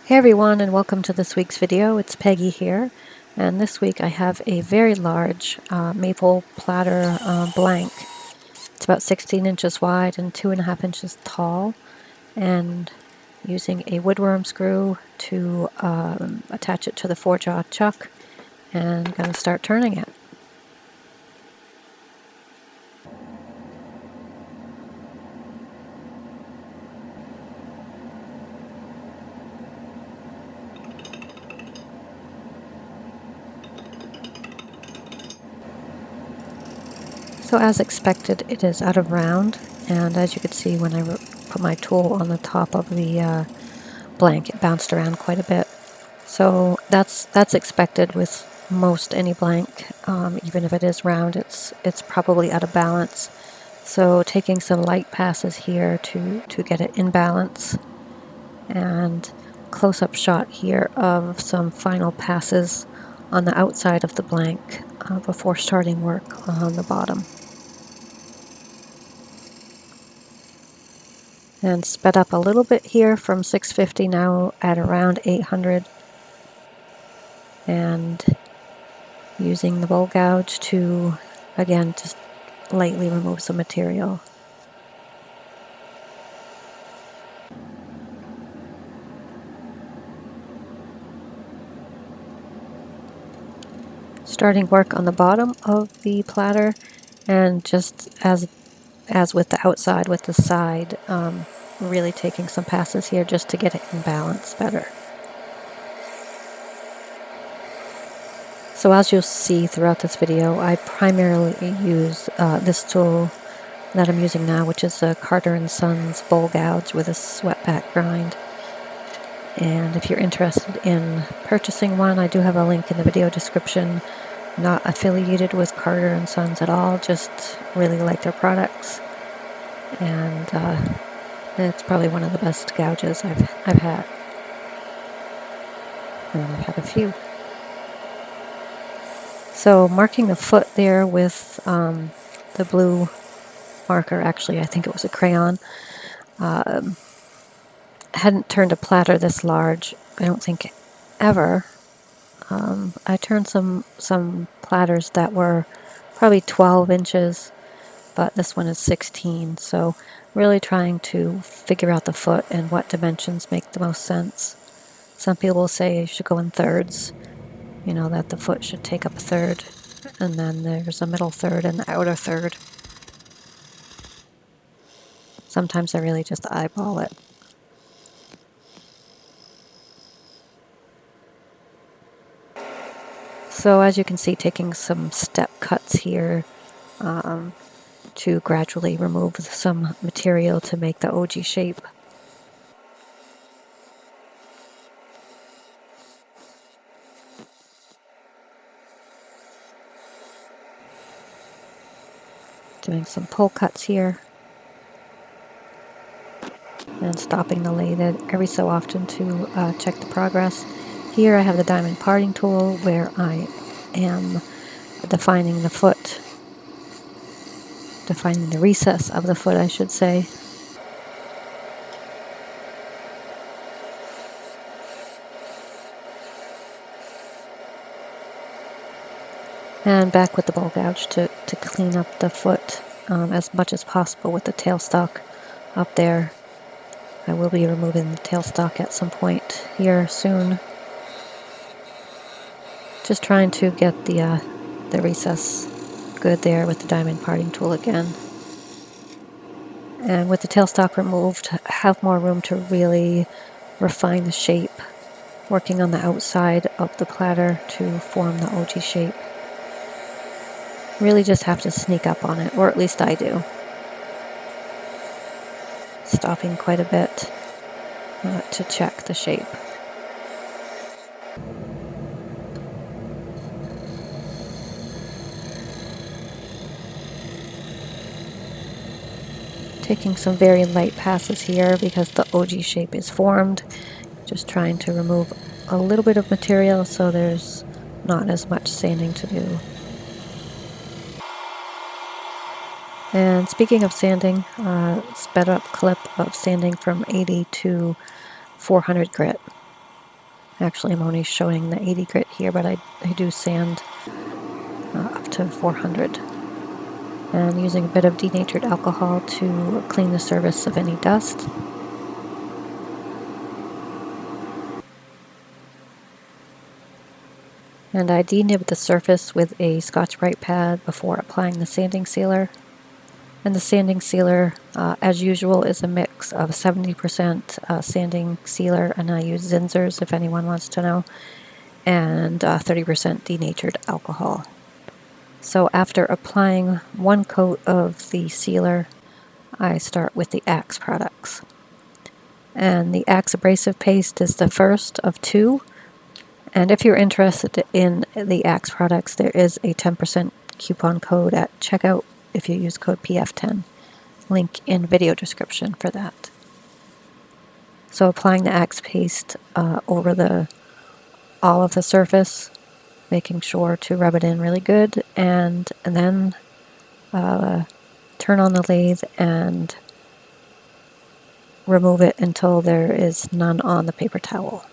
Hey everyone, and welcome to this week's video. It's Peggy here, and this week I have a very large maple platter blank. It's about 16 inches wide and 2.5 inches tall, and using a woodworm screw to attach it to the 4-jaw chuck, and I'm going to start turning it. So as expected, it is out of round, and as you can see when I put my tool on the top of the blank, it bounced around quite a bit. So that's expected with most any blank. Even if it is round, it's probably out of balance. So taking some light passes here to get it in balance, and close-up shot here of some final passes on the outside of the blank before starting work on the bottom. And sped up a little bit here from 650, now at around 800, and using the bowl gouge to, again, just lightly remove some material. Starting work on the bottom of the platter, and just as with the outside, with the side, really taking some passes here just to get it in balance better. So as you'll see throughout this video, I primarily use this tool that I'm using now, which is a Carter & Sons bowl gouge with a swept-back grind. And if you're interested in purchasing one, I do have a link in the video description. Not affiliated with Carter & Sons at all, just really like their products. And it's probably one of the best gouges I've had. And I've had a few. So marking the foot there with the blue marker, actually I think it was a crayon. Hadn't turned a platter this large, I don't think, ever. I turned some platters that were probably 12 inches, but this one is 16, so really trying to figure out the foot and what dimensions make the most sense. Some people will say you should go in thirds, you know, that the foot should take up a third, and then there's a middle third and the outer third. Sometimes I really just eyeball it. So as you can see, taking some step cuts here to gradually remove some material to make the OG shape. Doing some pull cuts here, and stopping the lathe every so often to check the progress. Here I have the diamond parting tool where I am defining the foot, defining the recess of the foot, I should say. And back with the bowl gouge to clean up the foot as much as possible with the tailstock up there. I will be removing the tailstock at some point here soon. Just trying to get the recess good there with the diamond parting tool again. And with the tailstock removed, have more room to really refine the shape, working on the outside of the platter to form the OG shape. Really just have to sneak up on it, or at least I do. Stopping quite a bit to check the shape. Taking some very light passes here because the OG shape is formed. Just trying to remove a little bit of material so there's not as much sanding to do. And speaking of sanding, sped up clip of sanding from 80 to 400 grit. Actually, I'm only showing the 80 grit here, but I do sand up to 400. And using a bit of denatured alcohol to clean the surface of any dust. And I denibbed the surface with a Scotch-Brite pad before applying the sanding sealer. And the sanding sealer, as usual, is a mix of 70% sanding sealer, and I use Zinsers if anyone wants to know, and 30% denatured alcohol. So after applying one coat of the sealer, I start with the Axe products. And the Axe abrasive paste is the first of two. And if you're interested in the Axe products, there is a 10% coupon code at checkout if you use code PF10. Link in video description for that. So applying the Axe paste over all of the surface, making sure to rub it in really good, and then turn on the lathe and remove it until there is none on the paper towel.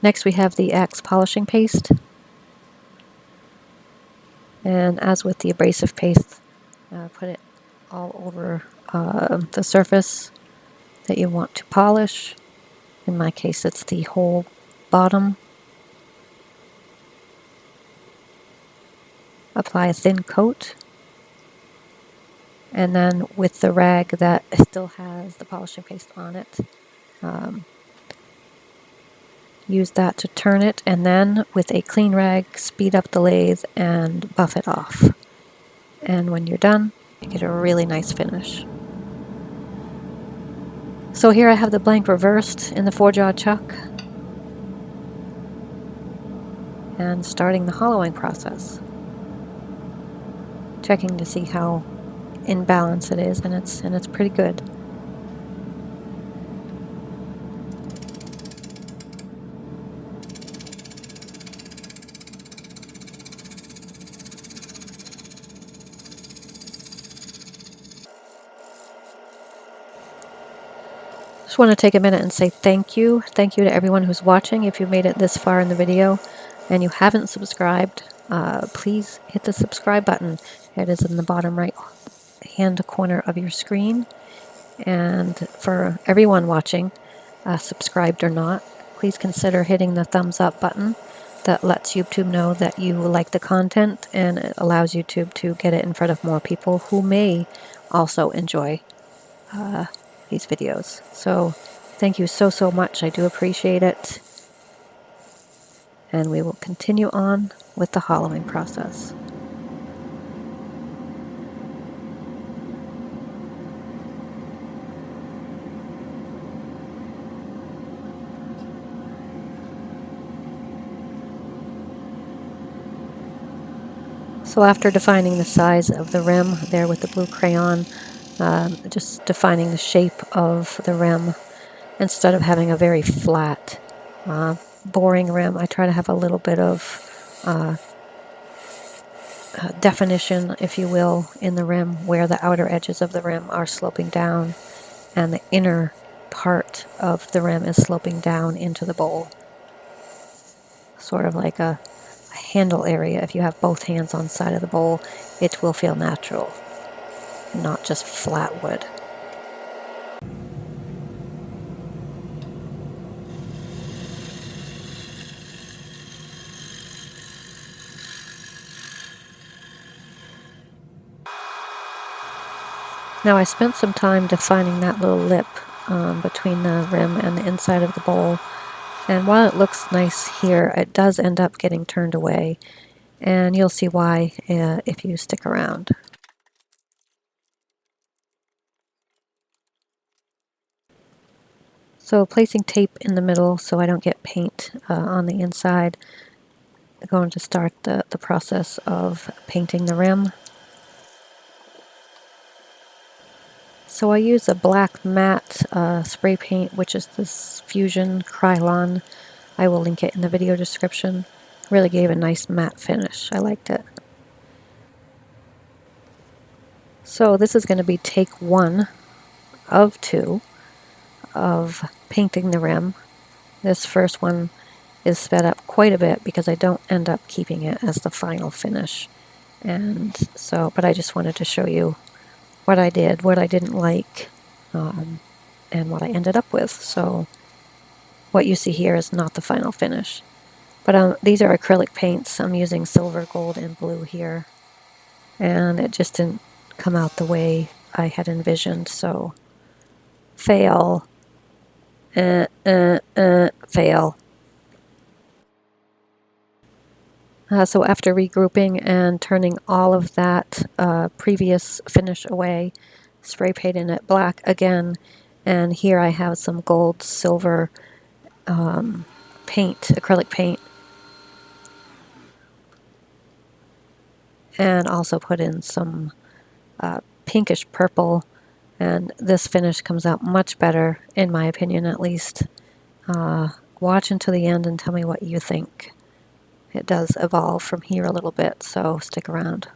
Next we have the Axe polishing paste. And as with the abrasive paste, put it all over the surface that you want to polish. In my case, it's the whole bottom. Apply a thin coat. And then with the rag that still has the polishing paste on it, use that to turn it, and then with a clean rag, speed up the lathe and buff it off. And when you're done, you get a really nice finish. So here I have the blank reversed in the 4-jaw chuck and starting the hollowing process. Checking to see how in balance it is, and it's pretty good. Just want to take a minute and say thank you. Thank you to everyone who's watching. If you've made it this far in the video and you haven't subscribed, please hit the subscribe button. It is in the bottom right hand corner of your screen. And for everyone watching, subscribed or not, please consider hitting the thumbs up button. That lets YouTube know that you like the content, and it allows YouTube to get it in front of more people who may also enjoy these videos. So thank you so much. I do appreciate it. And we will continue on with the hollowing process. So after defining the size of the rim there with the blue crayon, just defining the shape of the rim, instead of having a very flat, boring rim, I try to have a little bit of definition, if you will, in the rim, where the outer edges of the rim are sloping down and the inner part of the rim is sloping down into the bowl. Sort of like a handle area. If you have both hands on the side of the bowl, it will feel natural, not just flat wood. Now I spent some time defining that little lip between the rim and the inside of the bowl, and while it looks nice here, it does end up getting turned away, and you'll see why if you stick around. So placing tape in the middle so I don't get paint on the inside, going to start the process of painting the rim. So I use a black matte spray paint, which is this Fusion Krylon. I will link it in the video description. Really gave a nice matte finish. I liked it. So this is going to be take 1 of 2 of painting the rim. This first one is sped up quite a bit because I don't end up keeping it as the final finish. And so, but I just wanted to show you what I did, what I didn't like, and what I ended up with. So what you see here is not the final finish. But these are acrylic paints. I'm using silver, gold, and blue here. And it just didn't come out the way I had envisioned, so fail. Fail. So after regrouping and turning all of that previous finish away, spray painting it black again, and here I have some gold, silver paint, acrylic paint, and also put in some pinkish purple, and this finish comes out much better, in my opinion at least. Watch until the end and tell me what you think. It does evolve from here a little bit, so stick around.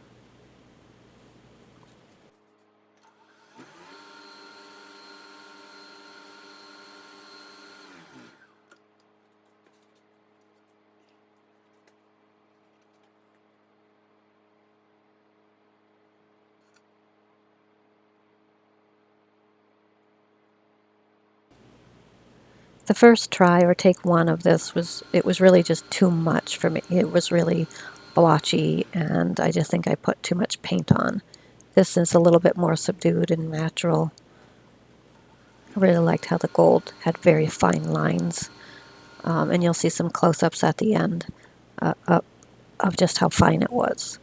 The first try or take 1 of this was really just too much for me. It was really blotchy, and I just think I put too much paint on. This is a little bit more subdued and natural. I really liked how the gold had very fine lines, and you'll see some close-ups at the end of just how fine it was.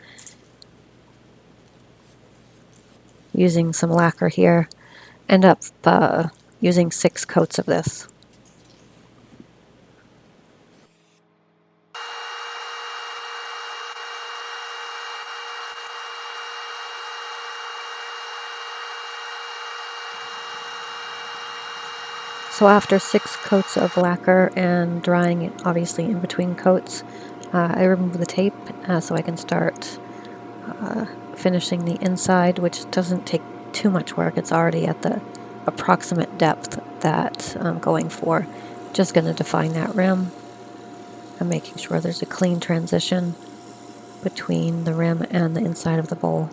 Using some lacquer here, end up using 6 coats of this. So after 6 coats of lacquer and drying it obviously in between coats, I remove the tape so I can start finishing the inside, which doesn't take too much work. It's already at the approximate depth that I'm going for. Just going to define that rim. I'm making sure there's a clean transition between the rim and the inside of the bowl.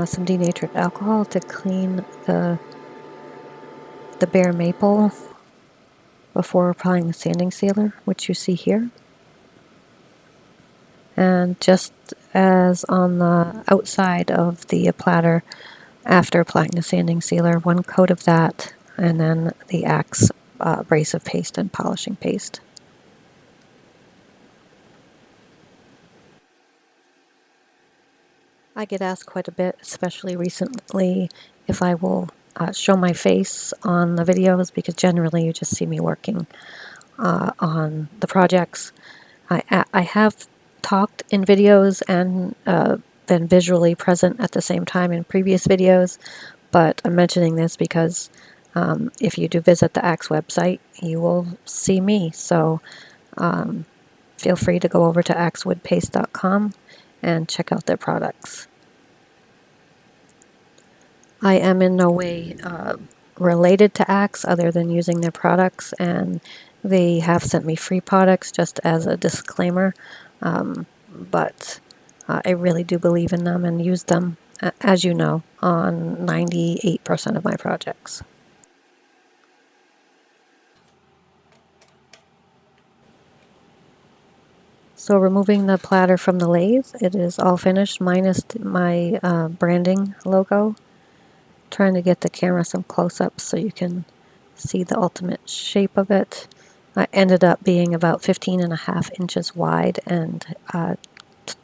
Some denatured alcohol to clean the bare maple before applying the sanding sealer, which you see here. And just as on the outside of the platter, after applying the sanding sealer, 1 coat of that, and then the Axe abrasive paste and polishing paste. I get asked quite a bit, especially recently, if I will show my face on the videos, because generally you just see me working on the projects. I have talked in videos and been visually present at the same time in previous videos, but I'm mentioning this because if you do visit the Axe website, you will see me. So feel free to go over to axewoodpaste.com and check out their products. I am in no way related to Axe other than using their products, and they have sent me free products just as a disclaimer, but I really do believe in them and use them, as you know, on 98% of my projects. So removing the platter from the lathe, it is all finished minus my branding logo. Trying to get the camera some close-ups so you can see the ultimate shape of it. I ended up being about 15.5 inches wide and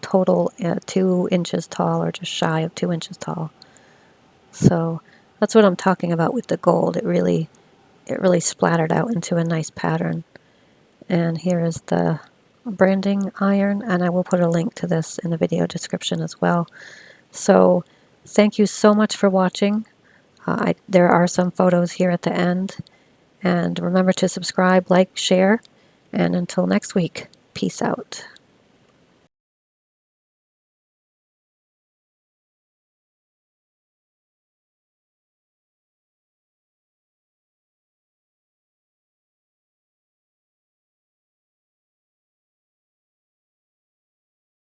total 2 inches tall, or just shy of 2 inches tall. So that's what I'm talking about with the gold. It really splattered out into a nice pattern. And here is the branding iron, and I will put a link to this in the video description as well. So thank you so much for watching. There are some photos here at the end. And remember to subscribe, like, share, and until next week, peace out.